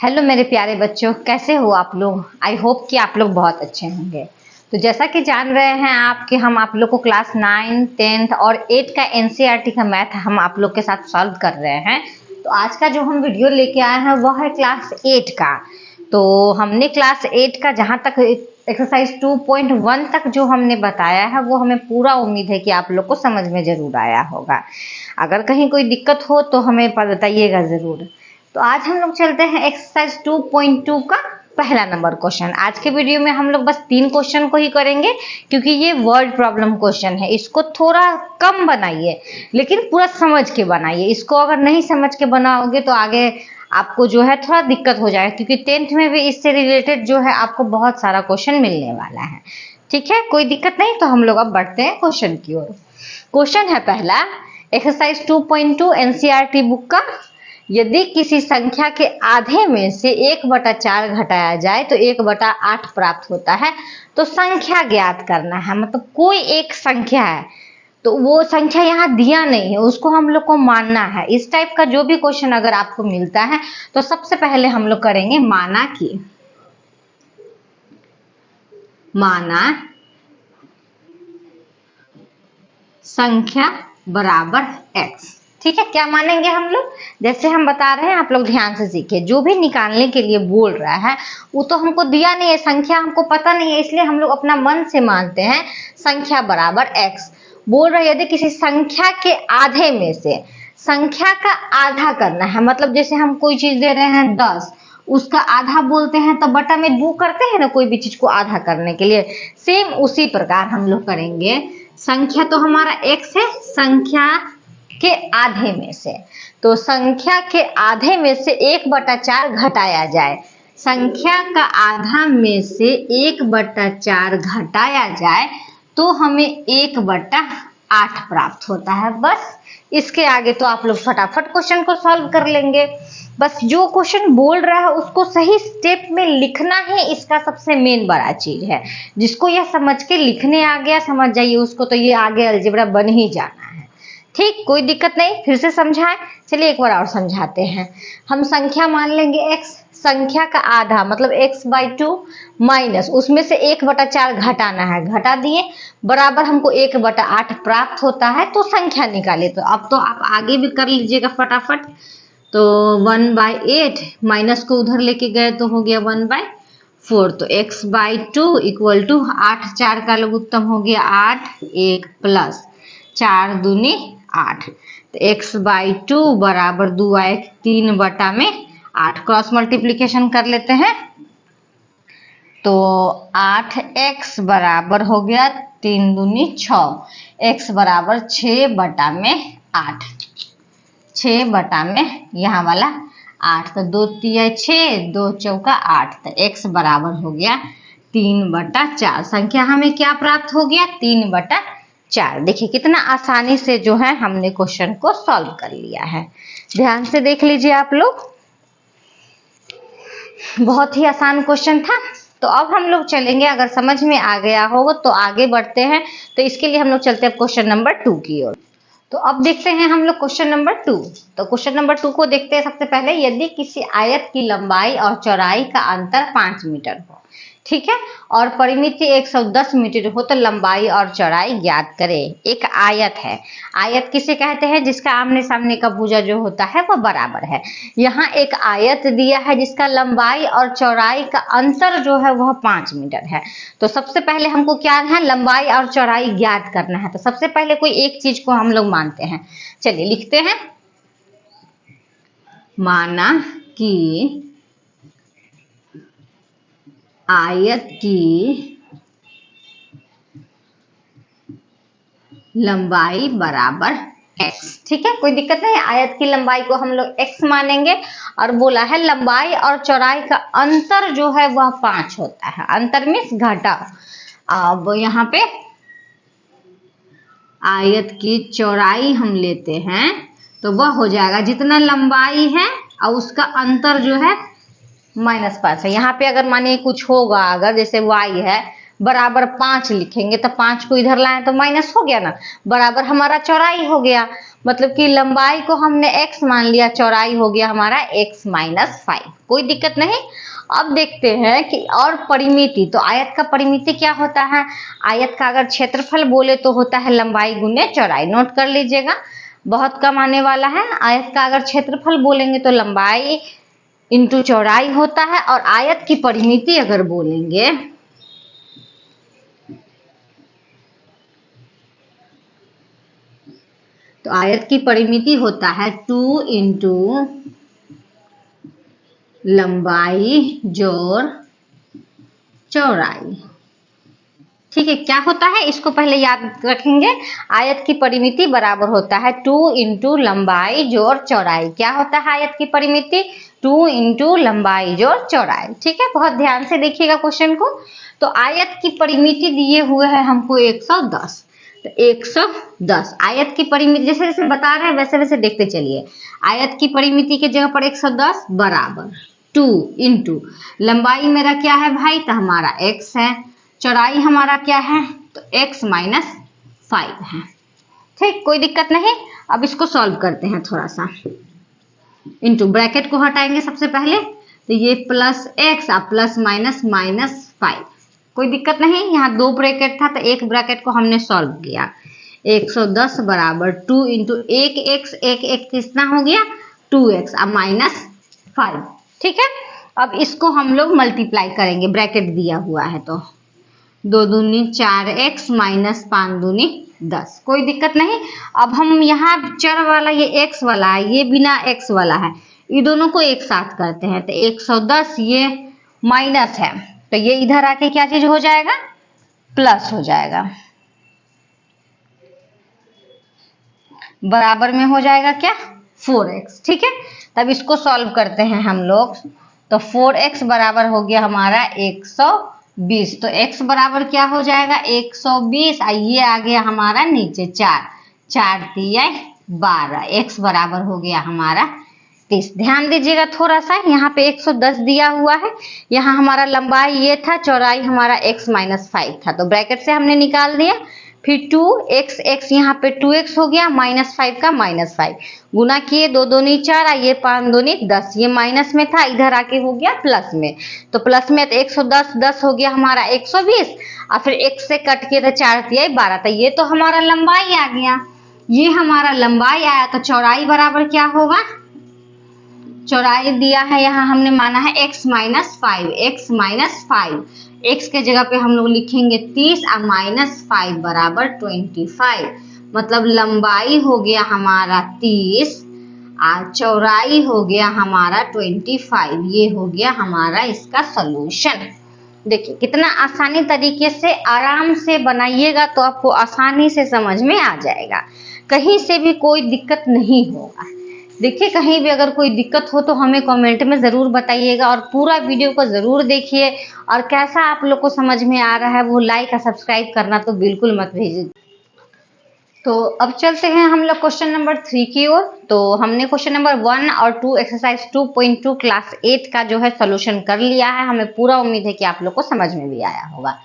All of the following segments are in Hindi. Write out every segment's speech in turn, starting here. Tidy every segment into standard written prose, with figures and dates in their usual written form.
हेलो मेरे प्यारे बच्चों, कैसे हो आप लोग। आई होप कि आप लोग बहुत अच्छे होंगे। तो जैसा कि जान रहे हैं आप कि हम आप लोग को क्लास 9, 10 और 8 का एनसीईआरटी का मैथ हम आप लोग के साथ सॉल्व कर रहे हैं। तो आज का जो हम वीडियो लेके आए हैं वह है क्लास 8 का। तो हमने क्लास 8 का जहाँ तक एक्सरसाइज 2.1 तक जो हमने बताया है वो हमें पूरा उम्मीद है कि आप लोग को समझ में जरूर आया होगा। अगर कहीं कोई दिक्कत हो तो हमें बताइएगा ज़रूर। तो आज हम लोग चलते हैं एक्सरसाइज 2.2 का पहला नंबर क्वेश्चन। आज के वीडियो में हम लोग बस 3 क्वेश्चन को ही करेंगे क्योंकि ये वर्ड प्रॉब्लम क्वेश्चन है। इसको थोड़ा कम बनाइए लेकिन पूरा समझ के बनाइए। इसको अगर नहीं समझ के बनाओगे तो आगे आपको जो है थोड़ा दिक्कत हो जाएगा, क्योंकि 10th में भी इससे रिलेटेड जो है आपको बहुत सारा क्वेश्चन मिलने वाला है। ठीक है, कोई दिक्कत नहीं। तो हम लोग अब बढ़ते हैं क्वेश्चन की ओर। क्वेश्चन है पहला, एक्सरसाइज 2.2 एनसीईआरटी बुक का। यदि किसी संख्या के आधे में से 1/4 घटाया जाए तो 1/8 प्राप्त होता है। तो संख्या ज्ञात करना है, मतलब कोई एक संख्या है तो वो संख्या यहाँ दिया नहीं है, उसको हम लोग को मानना है। इस टाइप का जो भी क्वेश्चन अगर आपको मिलता है तो सबसे पहले हम लोग करेंगे माना संख्या बराबर x। ठीक है, क्या मानेंगे हम लोग, जैसे हम बता रहे हैं आप लोग ध्यान से सीखिए। जो भी निकालने के लिए बोल रहा है वो तो हमको दिया नहीं है, संख्या हमको पता नहीं है, इसलिए हम लोग अपना मन से मानते हैं संख्या बराबर x। बोल रहे यदि किसी संख्या के आधे में से संख्या का आधा करना है, मतलब जैसे हम कोई चीज दे रहे हैं 10, उसका आधा बोलते हैं तो बटा में 2 करते हैं ना कोई भी चीज को आधा करने के लिए। सेम उसी प्रकार हम लोग करेंगे। संख्या तो हमारा x है, संख्या के आधे में से, तो संख्या के आधे में से 1/4 घटाया जाए। संख्या का आधा में से 1/4 घटाया जाए तो हमें 1/8 प्राप्त होता है। बस इसके आगे तो आप लोग फटाफट क्वेश्चन को सॉल्व कर लेंगे। बस जो क्वेश्चन बोल रहा है उसको सही स्टेप में लिखना ही इसका सबसे मेन बड़ा चीज है। जिसको यह समझ के लिखने आ गया, समझ जाइए उसको, तो ये आगे अलजेब्रा बन ही जाना है। ठीक, कोई दिक्कत नहीं। फिर से समझाएं, चलिए एक बार और समझाते हैं। हम संख्या मान लेंगे x, संख्या का आधा मतलब x/2 माइनस उसमें से 1/4 घटाना है, घटा दिए, बराबर हमको 1/8 प्राप्त होता है। तो संख्या निकालिए। तो अब तो आप आगे भी कर लीजिएगा फटाफट। तो 1/8 माइनस को उधर लेके गए तो हो गया 1/4। तो x/2 इक्वल टू 8, 4 का लघु उत्तम हो गया 8, 1 प्लस 4 दूनी 8। तो x/2 बराबर 2 आए 3/8। क्रॉस मल्टीप्लीकेशन कर लेते हैं तो 8x बराबर हो गया 3 दूनी 6, x बराबर 6/8, 6/, यहाँ वाला 8, तो 2 तिया 6, 2 चौका 8, तो x बराबर हो गया 3/4। संख्या हमें क्या प्राप्त हो गया, 3/4। देखिए कितना आसानी से जो है हमने क्वेश्चन को सॉल्व कर लिया है। ध्यान से देख लीजिए आप लोग, बहुत ही आसान क्वेश्चन था। तो अब हम लोग चलेंगे, अगर समझ में आ गया होगा तो आगे बढ़ते हैं। तो इसके लिए हम लोग चलते हैं क्वेश्चन नंबर 2 की ओर। तो अब देखते हैं हम लोग क्वेश्चन नंबर 2। तो क्वेश्चन नंबर 2 को देखते हैं। सबसे पहले, यदि किसी आयत की लंबाई और चौड़ाई का अंतर 5 मीटर हो, ठीक है, और परिमिति 110 मीटर हो तो लंबाई और चौड़ाई ज्ञात करें। एक आयत है, आयत किसे कहते हैं, जिसका आमने सामने का भुजा जो होता है वह बराबर है। यहाँ एक आयत दिया है जिसका लंबाई और चौड़ाई का अंतर जो है वह 5 मीटर है। तो सबसे पहले हमको क्या है, लंबाई और चौड़ाई ज्ञात करना है। तो सबसे पहले कोई एक चीज को हम लोग मानते हैं। चलिए लिखते हैं, माना कि आयत की लंबाई बराबर x। ठीक है, कोई दिक्कत नहीं। आयत की लंबाई को हम लोग x मानेंगे और बोला है लंबाई और चौड़ाई का अंतर जो है वह 5 होता है। अंतर मीन्स घटा। अब यहाँ पे आयत की चौड़ाई हम लेते हैं तो वह हो जाएगा जितना लंबाई है और उसका अंतर जो है -5 है। यहाँ पे अगर मानिए कुछ होगा, अगर जैसे y है बराबर 5 लिखेंगे तो 5 को इधर लाएं तो माइनस हो गया ना, बराबर हमारा चौड़ाई हो गया। मतलब कि लंबाई को हमने x मान लिया, चौड़ाई हो गया हमारा x माइनस 5। कोई दिक्कत नहीं। अब देखते हैं कि और परिमिति, तो आयत का परिमिति क्या होता है? आयत का अगर क्षेत्रफल बोले तो होता है लंबाई गुने चौड़ाई। नोट कर लीजिएगा, बहुत कम आने वाला है। आयत का अगर क्षेत्रफल बोलेंगे तो लंबाई इंटू चौड़ाई होता है, और आयत की परिमिति अगर बोलेंगे तो आयत की परिमिति होता है 2 इंटू लंबाई जोड़ चौड़ाई। ठीक है, क्या होता है इसको पहले याद रखेंगे। आयत की परिमिति बराबर होता है 2 इंटू लंबाई जोड़ चौड़ाई। क्या होता है आयत की परिमिति? 2 इंटू लंबाई जोड़ चौड़ाई। ठीक है, बहुत ध्यान से देखिएगा क्वेश्चन को। तो आयत की परिमिति दिए हुए है हमको 110, तो 110 आयत की परिमिति जैसे जैसे बता रहे हैं वैसे वैसे देखते चलिए। आयत की परिमिति के जगह पर 110 बराबर 2 इंटू लंबाई मेरा क्या है भाई? तो हमारा x है, चौड़ाई हमारा क्या है? तो x माइनस 5 है। ठीक, कोई दिक्कत नहीं। अब इसको सॉल्व करते हैं थोड़ा सा। इंटू ब्रैकेट को हटाएंगे सबसे पहले, तो ये प्लस x और प्लस माइनस माइनस 5। कोई दिक्कत नहीं। यहाँ 2 ब्रैकेट था तो एक ब्रैकेट को हमने सॉल्व किया। 110 बराबर 2 इंटू एक x कितना हो गया? 2x और माइनस 5। ठीक है, अब इसको हम लोग मल्टीप्लाई करेंगे, ब्रैकेट दिया हुआ है तो 2 दूनी 4x माइनस 5 दूनी 10। कोई दिक्कत नहीं। अब हम यहाँ चर वाला ये x वाला है, ये बिना x वाला है, ये दोनों को एक साथ करते हैं तो 110 ये माइनस है तो ये इधर आके क्या चीज हो जाएगा? प्लस हो जाएगा। बराबर में हो जाएगा क्या? 4x। ठीक है, तब इसको सॉल्व करते हैं हम लोग। तो 4x बराबर हो गया हमारा 120। तो x बराबर क्या हो जाएगा? 120। ये आ गया हमारा नीचे 4, 4 तिया 12। x बराबर हो गया हमारा 30। ध्यान दीजिएगा थोड़ा सा, यहाँ पे 110 दिया हुआ है, यहाँ हमारा लंबाई ये था, चौड़ाई हमारा x माइनस 5 था, तो ब्रैकेट से हमने निकाल दिया। फिर 2x यहाँ पे 2x हो गया, माइनस 5 का माइनस 5 गुना किए, 2 दूनी 4, ये 5 दूनी 10, ये माइनस में था इधर आके हो गया प्लस में। तो प्लस में तो 110 10 हो गया हमारा 120, और फिर x से कट के तो 4 तिया 12, तो ये तो हमारा लंबाई आ गया। ये हमारा लंबाई आया, तो चौड़ाई बराबर क्या होगा? चौड़ाई दिया है यहाँ हमने माना है x minus 5, x minus 5, x के जगह पे हम लोग लिखेंगे 30 और माइनस 5 बराबर 25। मतलब लंबाई हो गया हमारा 30 और चौड़ाई हो गया हमारा 25। ये हो गया हमारा इसका सॉल्यूशन। देखिए कितना आसानी तरीके से आराम से बनाइएगा तो आपको आसानी से समझ में आ जाएगा, कहीं से भी कोई दिक्कत नहीं होगा। देखिए कहीं भी अगर कोई दिक्कत हो तो हमें कमेंट में ज़रूर बताइएगा, और पूरा वीडियो को ज़रूर देखिए, और कैसा आप लोग को समझ में आ रहा है वो लाइक और सब्सक्राइब करना तो बिल्कुल मत भूलिए। तो अब चलते हैं हम लोग क्वेश्चन नंबर 3 की ओर। तो हमने क्वेश्चन नंबर 1 और 2 एक्सरसाइज 2.2 क्लास 8 का जो है सोल्यूशन कर लिया है। हमें पूरा उम्मीद है कि आप लोग को समझ में भी आया होगा।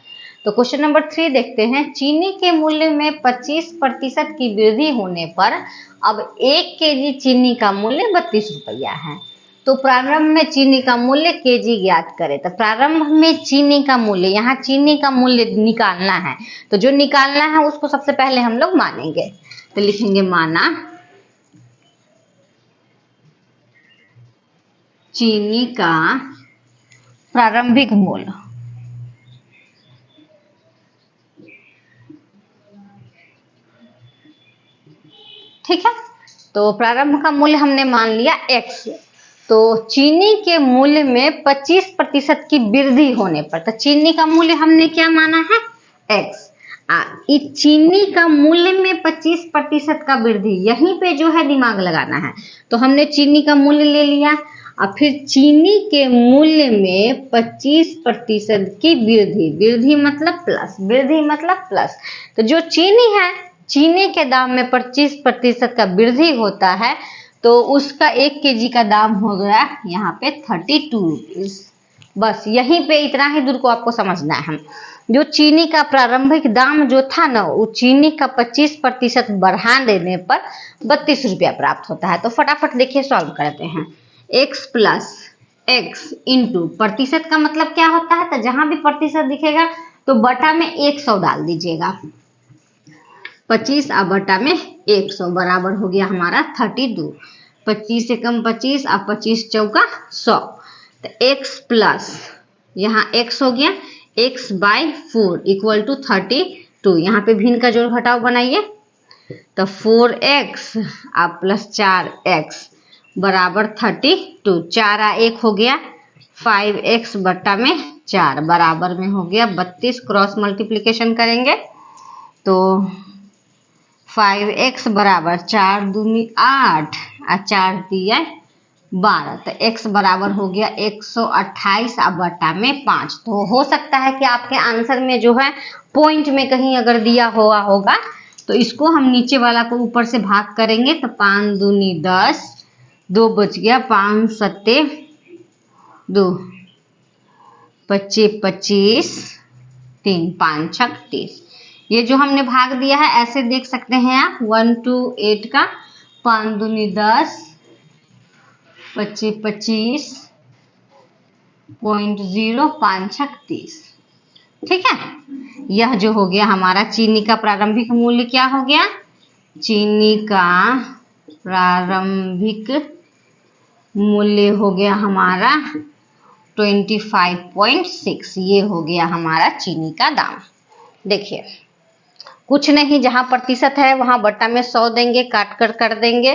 तो क्वेश्चन नंबर 3 देखते हैं। चीनी के मूल्य में 25% की वृद्धि होने पर अब 1 केजी चीनी का मूल्य 32 रुपया है। तो प्रारंभ में चीनी का मूल्य केजी ज्ञात करें। तो प्रारंभ में चीनी का मूल्य, यहाँ चीनी का मूल्य निकालना है, तो जो निकालना है उसको सबसे पहले हम लोग मानेंगे। तो लिखेंगे माना चीनी का प्रारंभिक मूल्य। ठीक है, तो प्रारंभ का मूल्य हमने मान लिया x। तो चीनी के मूल्य में 25% की वृद्धि होने पर, तो चीनी का मूल्य हमने क्या माना है? x। इस चीनी का मूल्य में 25% का वृद्धि, यहीं पे जो है दिमाग लगाना है। तो हमने चीनी का मूल्य ले लिया, और फिर चीनी के मूल्य में 25% की वृद्धि, वृद्धि मतलब प्लस, वृद्धि मतलब प्लस। तो जो चीनी है, चीनी के दाम में 25% का वृद्धि होता है, तो उसका 1 केजी का दाम हो गया यहाँ पे 32 रुपीज। बस यहीं पे इतना ही दूर को आपको समझना है। जो चीनी का प्रारंभिक दाम जो था ना, वो चीनी का 25% बढ़ा देने पर 32 रुपया प्राप्त होता है। तो फटाफट देखिए सॉल्व करते हैं। x प्लस एक्स इंटू प्रतिशत का मतलब क्या होता है, तो जहां भी प्रतिशत दिखेगा तो बटा में 100 डाल दीजिएगा। 25 और बटा में 100 बराबर हो गया हमारा 32। 25 से कम 25 और 25 चौका 100। तो x प्लस यहाँ x हो गया x बाई 4 इक्वल टू 32। यहाँ पे भिन्न का जोड़ घटाव बनाइए। तो 4x और प्लस 4x बराबर 32। 4 और 1 हो गया 5x बटा में 4 बराबर में हो गया 32। क्रॉस मल्टीप्लिकेशन करेंगे तो 5x बराबर 4 दूनी 8 और 4 दिया 12। तो x बराबर हो गया 128 और बटा में 5। तो हो सकता है कि आपके आंसर में जो है पॉइंट में कहीं अगर दिया हुआ होगा तो इसको हम नीचे वाला को ऊपर से भाग करेंगे। तो 5 दूनी 10, 2 बच गया, 5 सत्ते 2, 25 25, 3 5 36। ये जो हमने भाग दिया है ऐसे देख सकते हैं आप 1 to 8 का। 5 दूनी 10, 25 25, 0.0, 5 36। ठीक है, यह जो हो गया हमारा चीनी का प्रारंभिक मूल्य क्या हो गया, चीनी का प्रारंभिक मूल्य हो गया हमारा 25.6। ये हो गया हमारा चीनी का दाम। देखिए कुछ नहीं, जहां प्रतिशत है वहां बटा में 100 देंगे, काट कर देंगे।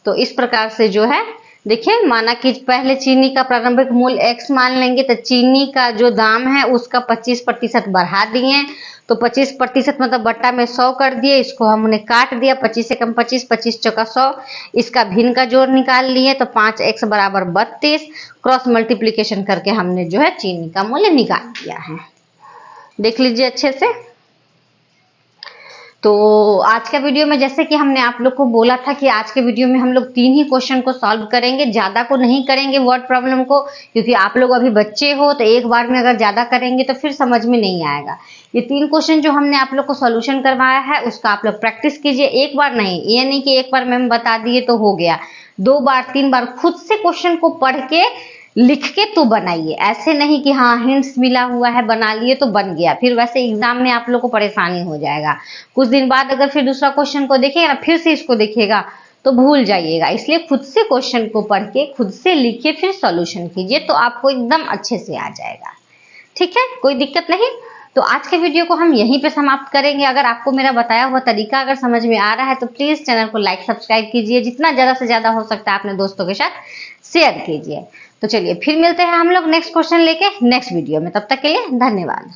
तो इस प्रकार से जो है देखिए, माना कि पहले चीनी का प्रारंभिक मूल्य x मान लेंगे तो चीनी का जो दाम है उसका 25% बढ़ा दिए। तो 25% मतलब बट्टा में 100 कर दिए, इसको हमने काट दिया। 25 से कम 25, 25 चौका 100, इसका भिन्न का जोड़ निकाल लिए। तो 5x बराबर 32। क्रॉस मल्टीप्लीकेशन करके हमने जो है चीनी का मूल्य निकाल दिया है। देख लीजिए अच्छे से। तो आज का वीडियो में जैसे कि हमने आप लोग को बोला था कि आज के वीडियो में हम लोग 3 ही क्वेश्चन को सॉल्व करेंगे, ज़्यादा को नहीं करेंगे वर्ड प्रॉब्लम को, क्योंकि आप लोग अभी बच्चे हो तो एक बार में अगर ज़्यादा करेंगे तो फिर समझ में नहीं आएगा। ये 3 क्वेश्चन जो हमने आप लोग को सॉल्यूशन करवाया है उसका आप लोग प्रैक्टिस कीजिए। एक बार नहीं, ये नहीं कि एक बार मैम बता दिए तो हो गया, 2 बार 3 बार खुद से क्वेश्चन को पढ़ के लिख के तो बनाइए। ऐसे नहीं कि हाँ हिंट्स मिला हुआ है बना लिए तो बन गया, फिर वैसे एग्जाम में आप लोग को परेशानी हो जाएगा। कुछ दिन बाद अगर फिर दूसरा क्वेश्चन को देखेगा ना, फिर से इसको देखेगा तो भूल जाइएगा। इसलिए खुद से क्वेश्चन को पढ़ के खुद से लिखिए, फिर सॉल्यूशन कीजिए, तो आपको एकदम अच्छे से आ जाएगा। ठीक है, कोई दिक्कत नहीं। तो आज के वीडियो को हम यहीं पे समाप्त करेंगे। अगर आपको मेरा बताया हुआ तरीका अगर समझ में आ रहा है तो प्लीज चैनल को लाइक सब्सक्राइब कीजिए, जितना ज्यादा से ज्यादा हो सकता है अपने दोस्तों के साथ शेयर कीजिए। तो चलिए फिर मिलते हैं हम लोग नेक्स्ट क्वेश्चन लेके नेक्स्ट वीडियो में। तब तक के लिए धन्यवाद।